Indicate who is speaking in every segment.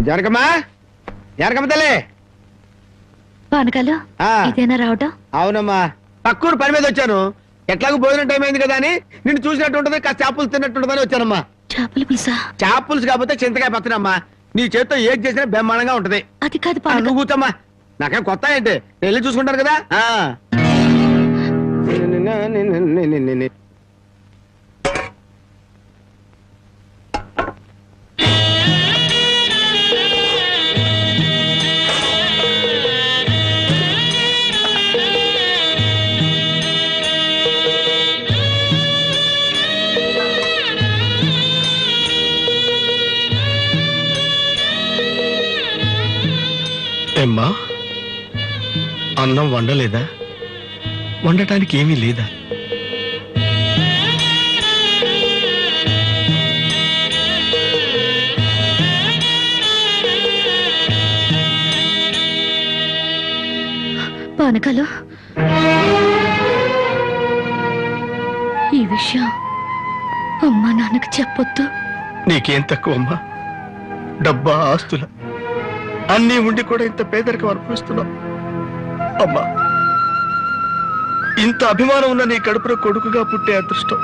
Speaker 1: జనకమ్మా, జనకమ్మ తల్లి.
Speaker 2: పానకాలు ఇదేనా రావటం?
Speaker 1: అవునమ్మా, పక్కూరు పని మీద వచ్చాను. ఎట్లాగో భోజనం టైం అయింది కదా అని నిన్ను చూసినట్టు ఉంటది, కాస్త చేపలు తిన్నట్టుంటదని వచ్చానమ్మా.
Speaker 2: చేపల పులుసా?
Speaker 1: చేపలుసు కాకపోతే చింతకాయ పచ్చనమ్మా. నీ చేత్తో ఏది చేసినా బ్రహ్మాండంగా ఉంటది.
Speaker 2: అది కాదు,
Speaker 1: నువ్వు కూర్చోమ్మా. నాకేం కొత్త ఏంటి, నేను వెళ్ళి చూసుకుంటాను కదా.
Speaker 3: ఏమ్మా, అన్నం వండలేదా? వండటానికి ఏమీ లేదా?
Speaker 2: పానకాలు, ఈ విషయం అమ్మా నాన్నకు చెప్పొద్దు.
Speaker 3: నీకేం తక్కువమ్మా? డబ్బా, ఆస్తుల అన్నీ ఉండి కూడా ఇంత పేదరికం అనుభవిస్తున్నావు. అమ్మా, ఇంత అభిమానం ఉన్న నీ కడుపులో కొడుకుగా పుట్టే అదృష్టం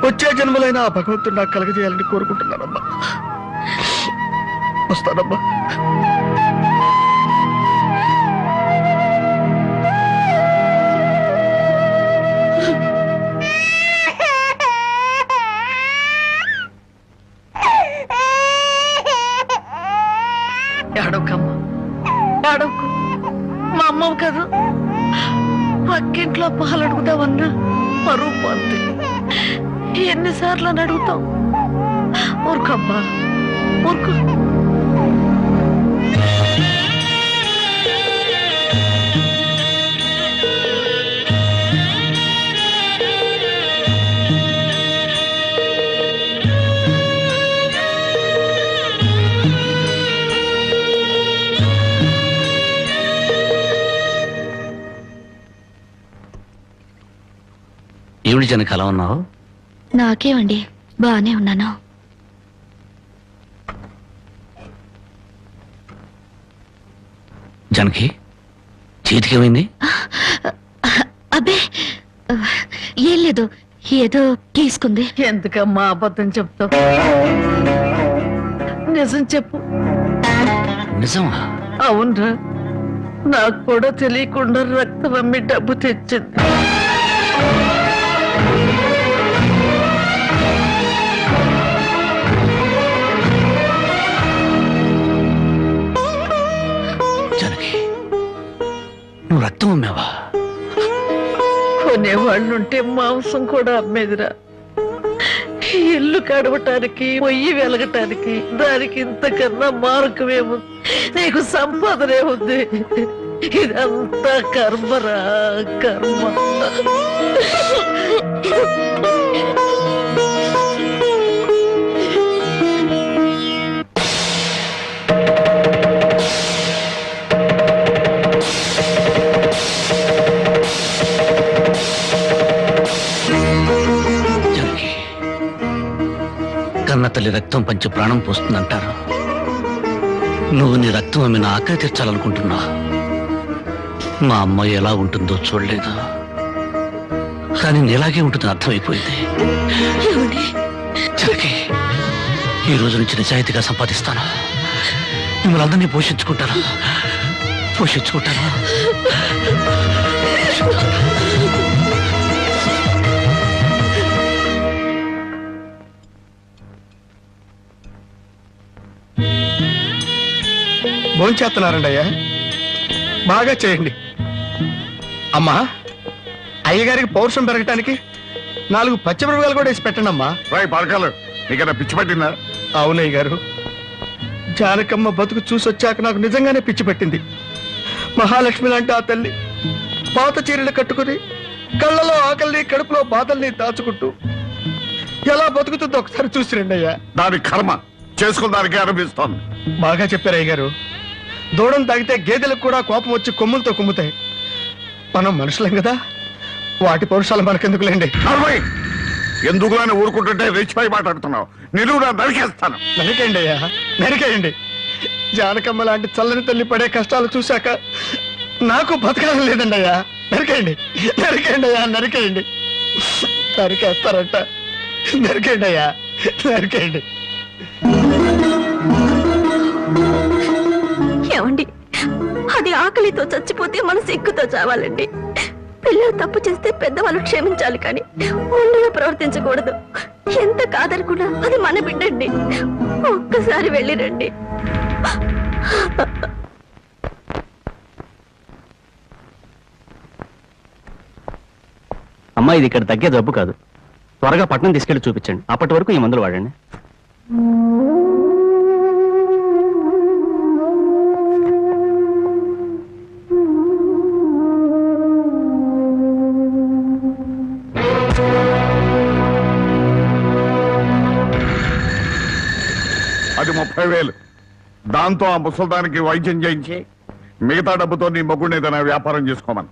Speaker 3: వచ్చే జన్మలైనా ఆ భగవంతుడు నాకు కలగజేయాలని కోరుకుంటున్నానమ్మా. వస్తానమ్మా.
Speaker 4: ఏడవకమ్మా, ఏడవకు. మా అమ్మవు కాదు, పక్కింట్లో పాలు అడుగుదామన్నా పరువు పోద్ది. ఎన్నిసార్లు అని అడుగుతావు? ఊరుకమ్మా, ఊరుకు.
Speaker 5: ఏమిటి జనక అలా ఉన్నావు?
Speaker 2: నాకేమండి, బానే ఉన్నాను.
Speaker 5: జనకి చేతికి ఏమైంది?
Speaker 2: అబ్బే ఏం లేదు, ఏదో గీసుకుంది.
Speaker 4: ఎందుకమ్మా అబద్ధం చెప్తావు? నిజం చెప్పు.
Speaker 5: నిజమా?
Speaker 4: అవునరా, నాకు కూడా తెలియకుండా రక్తం అమ్మి డబ్బు తెచ్చింది.
Speaker 5: జనకి, నువ్వు రక్తం అమ్మావా?
Speaker 4: కొనేవాళ్ళుంటే మాంసం కూడా అమ్మేదిరా. ఇల్లు కడవటానికి, పొయ్యి వెలగటానికి దానికి ఇంతకన్నా మార్గమేము? నీకు సంపాదనే ఉంది. ఇదంతా కర్మరా, కర్మ.
Speaker 5: కన్న తల్లి రక్తం పంచి ప్రాణం పోస్తుందంటారు. నువ్వు నీ రక్తం అమ్మి నా ఆకలి తీర్చాలనుకుంటున్నా. మా అమ్మ ఎలా ఉంటుందో చూడలేదు, కానీ నీలాగే ఉంటుందని అర్థమైపోయింది. జనకి, ఈ రోజు నుంచి నిజాయితీగా సంపాదిస్తాను. మిమ్మల్ని అందరినీ పోషించుకుంటాను.
Speaker 3: భోంచేస్తున్నారండి అయ్యా, బాగా చేయండి. అమ్మా, అయ్యగారికి పౌరుషం పెరగటానికి 4 పచ్చిమిరపకాయలు కూడా వేసి పెట్టండి అమ్మా.
Speaker 6: పడకాలు నీకన్నా పిచ్చి పట్టిందా?
Speaker 3: అవునయ్య గారు, జానకమ్మ బతుకు చూసొచ్చాక నాకు నిజంగానే పిచ్చి పట్టింది. మహాలక్ష్మి లాంటి ఆ తల్లి పాత చీరలు కట్టుకుని కళ్ళలో ఆకలిని, కడుపులో బాధల్ని దాచుకుంటూ ఎలా బతుకుతుందో ఒకసారి చూసి రండి అయ్యా.
Speaker 6: దాని కర్మ చేసుకున్న దానికి అనిపిస్తోంది.
Speaker 3: బాగా చెప్పారు అయ్య గారు. దూడం తాగితే గేదెలకు కూడా కోపం వచ్చి కొమ్ములతో కుమ్ముతాయి. మనం మనుషులం కదా, వాటి పౌరుషాలు మనకెందుకులేండి.
Speaker 6: ఎందుకులని ఊరుకుంటుంటే రెచ్చిపోయి మాట్లాడుతున్నావు. నిలువునా నరికేస్తాను.
Speaker 3: నరికేయండి అయ్యా, నరికేయండి. జానకమ్మ లాంటి చల్లని తల్లి పడే కష్టాలు చూశాక నాకు బతకాలం లేదండి అయ్యా. నరికేయండి, నరికేయండి అయ్యా, నరికేయండి. నరికేస్తారంట. నరికేయండి అయ్యా, నరికేయండి.
Speaker 2: ఏమండి, అది ఆకలితో చచ్చిపోతే మన సిగ్గుతో చావాలండి. పిల్లలు తప్పు చేస్తే పెద్దవాళ్ళు క్షమించాలి, కానీ ఒళ్ళుగా ప్రవర్తించకూడదు. ఎంత కాదనుకున్నా అది మన బిడ్డండి. ఒక్కసారి వెళ్ళిరండి.
Speaker 7: అమ్మా, ఇది ఇక్కడ తగ్గే జబ్బు కాదు. త్వరగా పట్నం తీసుకెళ్లి చూపించండి. అప్పటి వరకు ఈ మందులు వాడండి.
Speaker 6: అది 30,000. దాంతో ఆ ముసల్దానికి వైద్యం చేయించి మిగతా డబ్బుతో నీ మొగుడిని ఏదైనా వ్యాపారం చేసుకోమని.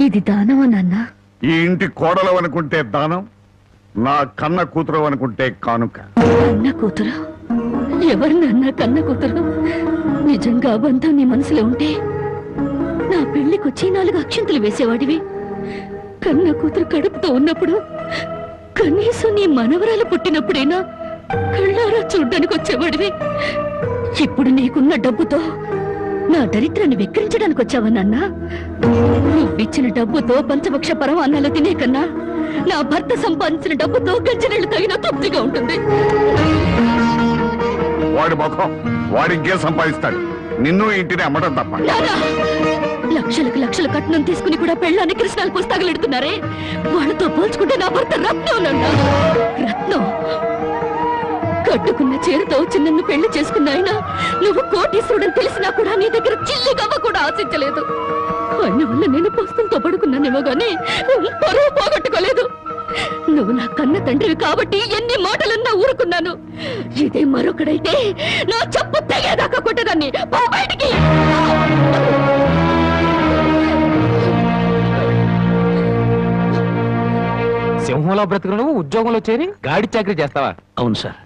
Speaker 2: ఇది దానమా నాన్న?
Speaker 6: ఈ ఇంటి కోడలు అనుకుంటే దానం, నా కన్న కూతురు అనుకుంటే కానుక.
Speaker 2: కన్న కూతురు? ఎవరు నాన్న కన్న కూతురు? నిజంగా బంధం నీ మనసులో ఉంటే నా పెళ్లికొచ్చి 4 అక్షంతలు వేసేవాడివి. కన్న కూతురు కడుపుతో ఉన్నప్పుడు, కనీసం నీ మనవరాలు పుట్టినప్పుడైనా కళ్ళారా చూడ్డానికి వచ్చేవాడివి. ఇప్పుడు నీకున్న డబ్బుతో నా దరిద్రాన్ని వెక్కిరించడానికి వచ్చావా నాన్న? నువ్విచ్చిన డబ్బుతో పంచభక్ష పరమాన్నాలు తినే కన్నా నా భర్త సంపాదించిన డబ్బుతో గంజినీళ్లు తగిన తృప్తిగా ఉంటుంది.
Speaker 6: వాడి ముఖం, వాడి ఇంకే సంపాదిస్తాడు. నిన్ను ఇంటిని అమ్మడం తప్ప.
Speaker 2: నానా, లక్షలకు లక్షలు కట్నం తీసుకుని కూడా పెళ్ళాన్ని కృష్ణాలు పుస్తకాలెడుతున్నారే, వాళ్ళతో పోల్చుకుంటే నా భర్త రత్నం నాన్న. రత్నం. కట్టుకున్న చీరతో వచ్చి నన్ను పెళ్లి చేసుకున్న ఆయన నువ్వు కోటీశ్వరుడని తెలిసినా కూడా నీ దగ్గర చిల్లిగవ్వ కూడా ఆశించలేదు. ఆయన వల్ల నేను పుస్తకంతో పడుకున్నానేమో గానీ పరువు పోగొట్టుకోలేదు. నువ్వు నా కన్న తండ్రివి కాబట్టి ఎన్ని మాటలన్నా ఊరుకున్నాను. ఇదే మరొకడైతే నా చెప్పు తెగేదాకా కొట్టదాన్ని. పో బయటికి.
Speaker 7: సింహంలో బ్రతుకు నువ్వు ఉద్యోగంలో చేరి గాడి చాకరీ చేస్తావా?
Speaker 5: అవును సార్,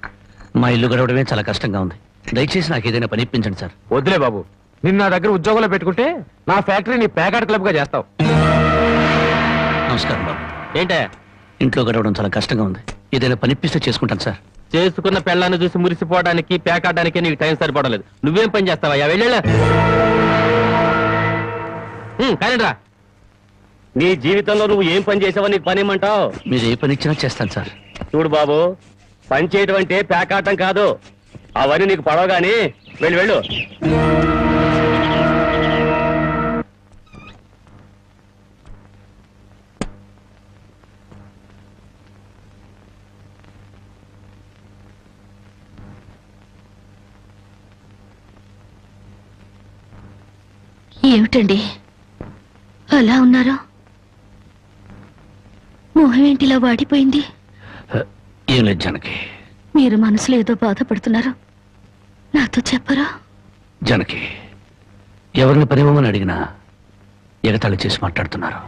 Speaker 5: మా ఇల్లు గడవడమే చాలా కష్టంగా ఉంది. దయచేసి నాకు ఏదైనా పని ఇప్పించండి సార్.
Speaker 7: వద్దులే బాబు, నిన్ను నా దగ్గర ఉద్యోగంలో పెట్టుకుంటే నా ఫ్యాక్టరీని ప్యాకాట్ క్లబ్ గా చేస్తావు.
Speaker 5: నమస్కారం బాబు.
Speaker 7: ఏంటే
Speaker 5: ఇంట్లో గడవడం చాలా కష్టంగా ఉంది. ఏదైనా పని ఇప్పిస్తే చేసుకుంటాను సార్.
Speaker 7: చేసుకున్న పెళ్ళాన్ని చూసి మురిసిపోవడానికి ప్యాకాటానికి నీకు టైం సరిపడలేదు. నువ్వేం పని చేస్తావా? వెళ్ళా కానీ రా. నీ జీవితంలో నువ్వు ఏం పని చేసావో నీకు పని ఏమంటావు?
Speaker 5: మీరు ఏ పని ఇచ్చినా చేస్తాను సార్.
Speaker 7: చూడు బాబు, పని చేయడం అంటే ప్యాకాటం కాదు. అవన్నీ నీకు పడవగాని వెళ్ళు వెళ్ళు.
Speaker 2: ఏమిటండి అలా ఉన్నారు? మొహం ఏంటిలా వాడిపోయింది?
Speaker 5: ఏం లేదు జానకి.
Speaker 2: మీరు మనసులో ఏదో బాధపడుతున్నారు, నాతో చెప్పరా?
Speaker 5: జానకి, ఎవరిని పనివ్వమని అడిగినా ఎగతాళి చేసి మాట్లాడుతున్నారు.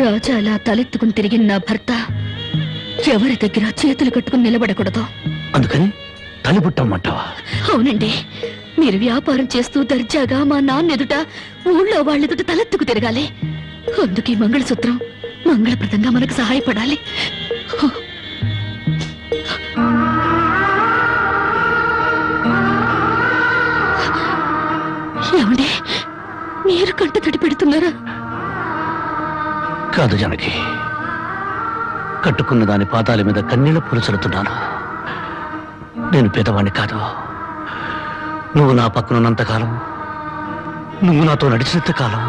Speaker 2: రాజా అలా తలెత్తుకుని తిరిగిన నా భర్త ఎవరి దగ్గర చేతులు కట్టుకుని నిలబడకూడదు.
Speaker 5: అందుకని తలిపుట్టమ్మంటావా?
Speaker 2: అవునండి, మీరు వ్యాపారం చేస్తూ దర్జాగా మా నాన్న ఎదుట, ఊళ్ళో వాళ్ళెదుట తలెత్తుకు తిరగాలి. అందుకే మంగళసూత్రం మంగళప్రదంగా మనకు సహాయపడాలి. ఏమండి, మీరు కంట తడి పెడుతున్నారా?
Speaker 5: కాదు జానకి, కట్టుకున్న దాని పాదాల మీద కన్నీళ్లు పూల్చలుతున్నాను. నేను పేదవాణ్ణి కాదు. నువ్వు నా పక్కనున్నంతకాలం, నువ్వు నాతో నడిచినంత కాలం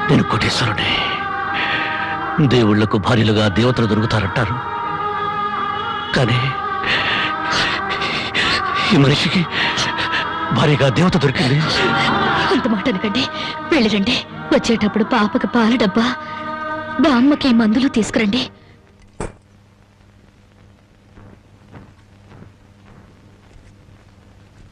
Speaker 5: నేను కోటీశ్వరుడే. దేవుళ్లకు భార్యలుగా దేవతలు దొరుకుతారంటారు, కానీ ఈ మనిషికి భార్యగా దేవత దొరికింది.
Speaker 2: అంత మాట అనకండి, వెళ్ళిరండి. వచ్చేటప్పుడు పాపకు పాల డబ్బా, బామ్మకి మందులు తీసుకురండి.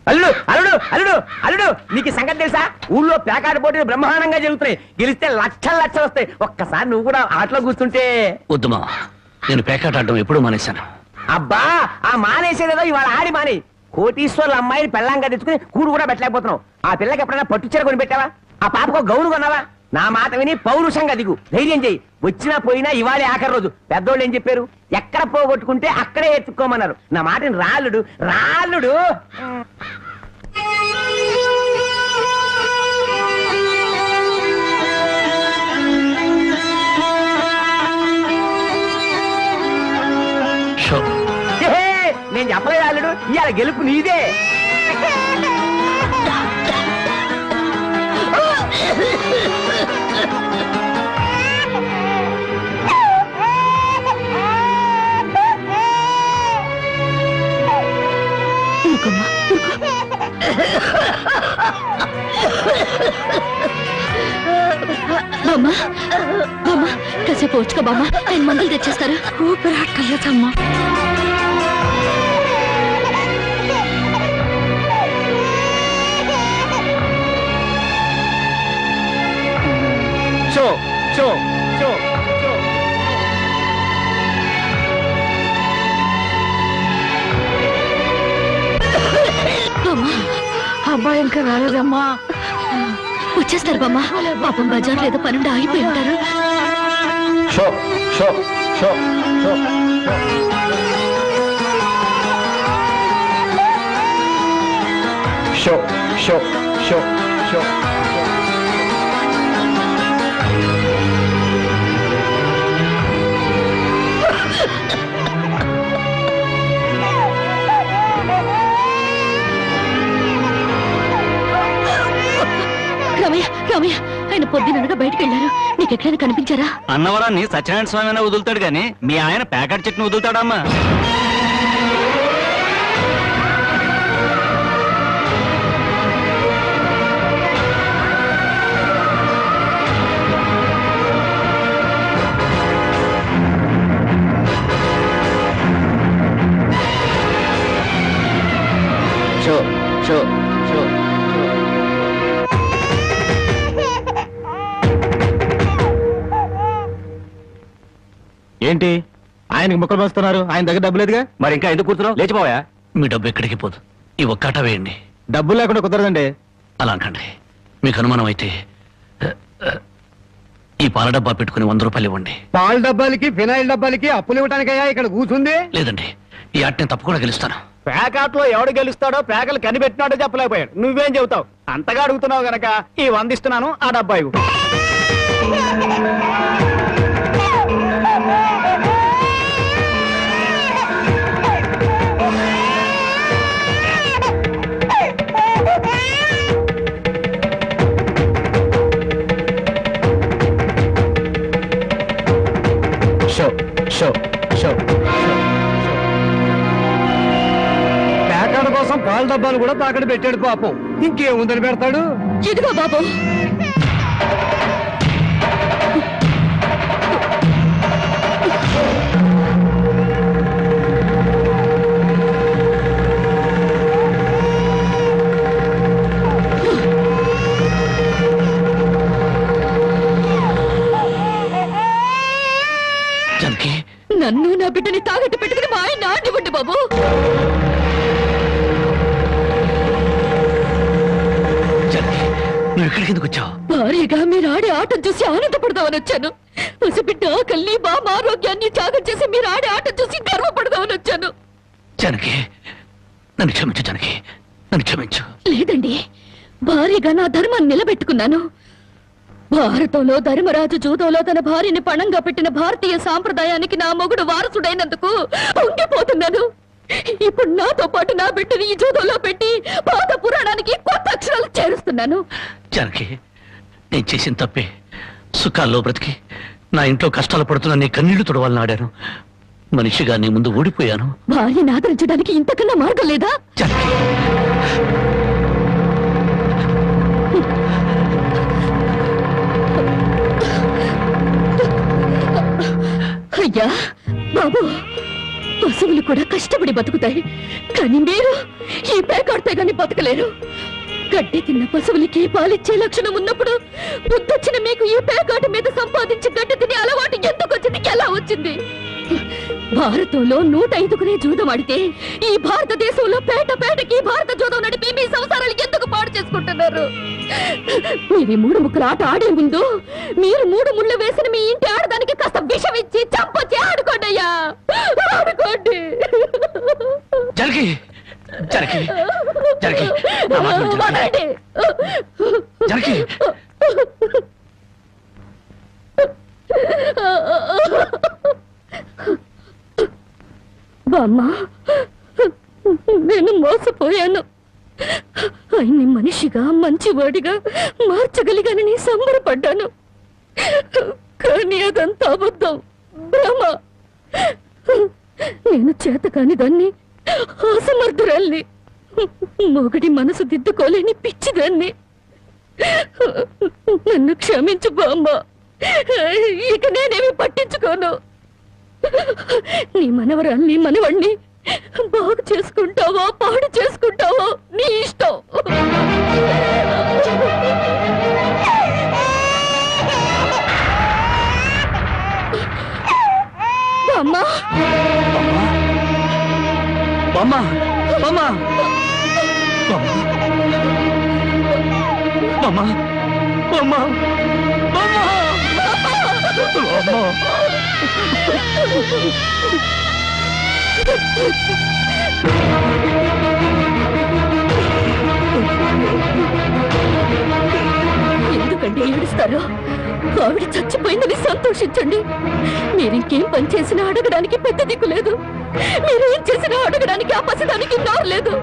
Speaker 8: అల్లుడు అల్లుడు అల్లుడు అల్లుడు నీకు ఈ సంగతి తెలుసా? ఊళ్ళో పేకాట పోటీలు బ్రహ్మాండంగా జరుగుతున్నాయి. గెలిస్తే లక్షలు లక్షలు వస్తాయి. ఒక్కసారి నువ్వు కూడా ఆటలో కూర్చుంటే.
Speaker 5: వద్దుమా, నేను పేకాట ఆడడం ఎప్పుడూ మానేశాను.
Speaker 8: అబ్బా, ఆ మానేసేదేదో ఇవాళ ఆడి మాని. కోటీశ్వర్ల అమ్మాయిని పెళ్ళంగా తెచ్చుకుని కూడు కూడా పెట్టలేకపోతున్నావు. ఆ పిల్లకి ఎప్పుడైనా పట్టుచీర కొని పెట్టావా? ఆ పాపకు గౌను కొన్నావా? నా మాట విని పౌరుషంగా దిగు, ధైర్యం చెయ్యి. వచ్చినా పోయినా ఇవాళే ఆఖరి రోజు. పెద్దోళ్ళు ఏం చెప్పారు? ఎక్కడ పోగొట్టుకుంటే అక్కడే ఎత్తుక్కోమన్నారు. నా మాటని రాళ్ళుడు రాళ్ళుడు. నేను చెప్పలేదు రాళ్ళుడు, ఇవాళ గెలుపు నీదే.
Speaker 2: బామ్మా బామ్మా కాసేపు వచ్చుకో బామ్మ, ఆయన మందులు తెచ్చేస్తారు. ఊపిరాటలేదమ్మా.
Speaker 3: షో షో షో షో.
Speaker 4: అబ్బాయి ఇంకా రాలేదమ్మా.
Speaker 2: వచ్చేస్తారు బామ్మ. పాపం బజార్లో ఏదో పనుండి ఆగిపోయి ఉంటారు.
Speaker 3: షో షో షో షో. షో షో షో షో.
Speaker 2: రామయ్య రామయ్య, ఆయన పొద్దుననగా బయటకు వెళ్ళారు. నీకు ఎక్కడైనా కనిపించారా?
Speaker 7: అన్నవరాన్ని సత్యనారాయణ స్వామి అయినా వదులుతాడు గాని మీ ఆయన ప్యాకెట్ చెట్టును వదులుతాడమ్మా.
Speaker 3: షో షో షో.
Speaker 7: ఏంటి
Speaker 3: ఆయనకి ముక్కలు వస్తున్నారు, ఆయన దగ్గర డబ్బు లేదుగా.
Speaker 7: మరి ఇంకా ఎందుకు కూర్చున్నావు? లేచిపోయా.
Speaker 5: మీ డబ్బు ఎక్కడికి పోదు. ఈ ఒక్కాట వేయండి.
Speaker 3: డబ్బు లేకుండా కుదరదండి.
Speaker 5: అలా అంటండి. మీకు అనుమానం అయితే ఈ పాల డబ్బా పెట్టుకుని 100 రూపాయలు ఇవ్వండి.
Speaker 1: పాల డబ్బాలకి ఫినాయిల్ డబ్బాలకి అప్పులు ఇవ్వడానికయ్యా ఇక్కడ కూర్చుంది.
Speaker 5: లేదండి, ఈ ఆట నేను తప్పకుండా గెలుస్తాను.
Speaker 3: పేకాట్లో ఎవడు గెలుస్తాడో పేకలు కనిపెట్టినాడో చెప్పలేకపోయాడు. నువ్వేం చెబుతావు? అంతగా అడుగుతున్నావు గనక ఈ 100 ఇస్తున్నాను, ఆ డబ్బా ఇవ్వు. షో షో షో. పేకాడ కోసం పాల డబ్బాలు కూడా తాకడ పెట్టాడు పాపం. ఇంకేముందని పెడతాడు?
Speaker 2: ఇదిగో బాబు.
Speaker 5: జానకి,
Speaker 2: నన్ను నా బిడ్డని తాగట్టు పెట్టుకుని మా ఆయన ఆడివ్వండి బాబు.
Speaker 5: జానకి, నువ్వు ఇక్కడికి ఎందుకు వచ్చావు?
Speaker 2: భారీగా మీరు ఆడే ఆటం చూసి ఆనందపడదామని వచ్చాను. పసిబిడ్డ ఆకలిని బామ్మ ఆరోగ్యాన్ని త్యాగం చేసి మీరు ఆడే ఆటం చూసి గర్వపడదామని వచ్చాను.
Speaker 5: జానకి, నన్ను క్షమించు. జానకి, నన్ను క్షమించు.
Speaker 2: లేదండి, భారీగా నా ధర్మాన్ని నిలబెట్టుకున్నాను. భారతంలో ధర్మరాజు జూదంలో తన భార్యని పణంగా పెట్టిన భారతీయ సాంప్రదాయానికి నా మొగుడు వారసుడైనందుకు ఉండిపోతున్నాను. ఇప్పుడు నాతో పాటు నా బిడ్డని ఈ జూదంలో పెట్టి పాత పురాణానికి కొత్త అక్షరాలు చేరుస్తున్నాను.
Speaker 5: జానకి, నేను చేసిన తప్పే. సుఖాల్లో బ్రతికి నా ఇంట్లో కష్టాలు పడుతున్నా నీ కన్నీళ్లు తుడవాలని ఆడాను. మనిషిగా నీ ముందు ఓడిపోయాను.
Speaker 2: భార్యని ఆదరించడానికి ఇంతకన్నా మార్గం లేదా?
Speaker 5: జానకి,
Speaker 2: అయ్యా బాబు, పశువులు కూడా కష్టపడి బతుకుతాయి, కానీ మీరు ఈ పేకాడితే గాని బతకలేరు. గడ్డి తిన్న పశువులకి పాలిచ్చే లక్షణం ఉన్నప్పుడు బుద్ధొచ్చిన మీకు ఈ పేకాట మీద సంపాదించి గడ్డి తినే అలవాటు ఎందుకు వచ్చింది, ఎలా వచ్చింది? భారతంలో 105 జూదం ఆడితే ఈ భారతదేశంలో పేటకి భారత జూదం నడిపి మీ సంసారాలు ఎందుకు పాడు చేసుకుంటున్నారు? మీరు 3 ముక్కల ఆట ఆడే ముందు మీరు 3 ముళ్ళు వేసిన మీ ఇంటి ఆడదానికి కాస్త విషం ఇచ్చి చంపొచ్చి ఆడుకోండి అయ్యా, ఆడుకోండి.
Speaker 5: జరిగి జరిగి జరిగి నా మాటలు జరిగి.
Speaker 2: వదలండి.
Speaker 5: జరిగి
Speaker 2: బామ్మ, నేను మోసపోయాను. ఆయన్ని మనిషిగా మంచివాడిగా మార్చగలిగానని సంబరపడ్డాను, కానీ అదంతా అబద్ధం, భ్రమ. నేను చేతకాని దాన్ని, అసమర్థురాల్ని, మొగడి మనసు దిద్దుకోలేని పిచ్చిదాన్ని. నన్ను క్షమించు బామ్మ, ఇక నేనేమి పట్టించుకోను. నీ మనవరాల్ని మనవణ్ణి బాగు చేసుకుంటావో పాడు చేసుకుంటావో నీ ఇష్టం. అమ్మా
Speaker 5: బామ్మ బామ్మ బామ్మ బామ్మ
Speaker 2: ఎందుకండి ఏడుస్తారో? ఆవిడ చచ్చిపోయిందని సంతోషించండి. మీరింకేం పని చేసినా అడగడానికి పెద్ద దిక్కు లేదు, మీరేం చేసినా అడగడానికి ఆ పసిదానికి నోరు లేదు.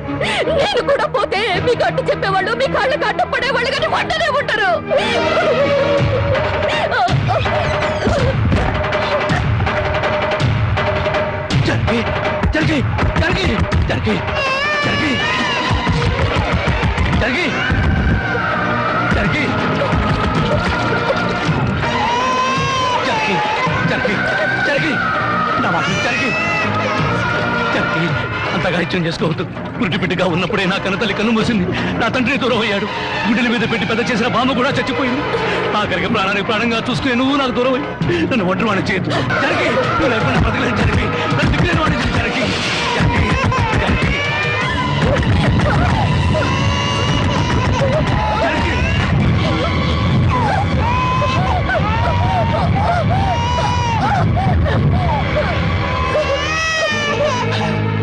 Speaker 2: నేను కూడా పోతే మీకు అడ్డు చెప్పేవాళ్ళు, మీ కాళ్ళకి అడ్డం పడేవాళ్ళు, కానీ వంటనే ఉంటారు.
Speaker 5: జరిగి జరిగి జరిగి జరిగి జరిగి జరిగి జరిగి జరిగి జరిగి జరిగి నా మాట జరిగి జరిగి అంతగా ఇచ్చం చేసుకోవద్దు. గుడ్డి బిడ్డగా ఉన్నప్పుడే నా కన్నతల్లి కన్ను మూసింది, నా తండ్రి దూరం అయ్యాడు. గుడ్డల మీద పెట్టి పెద్ద చేసిన బామ్మ కూడా చచ్చిపోయింది. ఆఖరికి ప్రాణానికి ప్రాణంగా చూసుకునే నువ్వు నాకు దూరం అయ్యి నన్ను ఒంటరి వాడిని చేయొద్దు. జరిగి నువ్వు లేకుండా బతకలేదు. జరిగి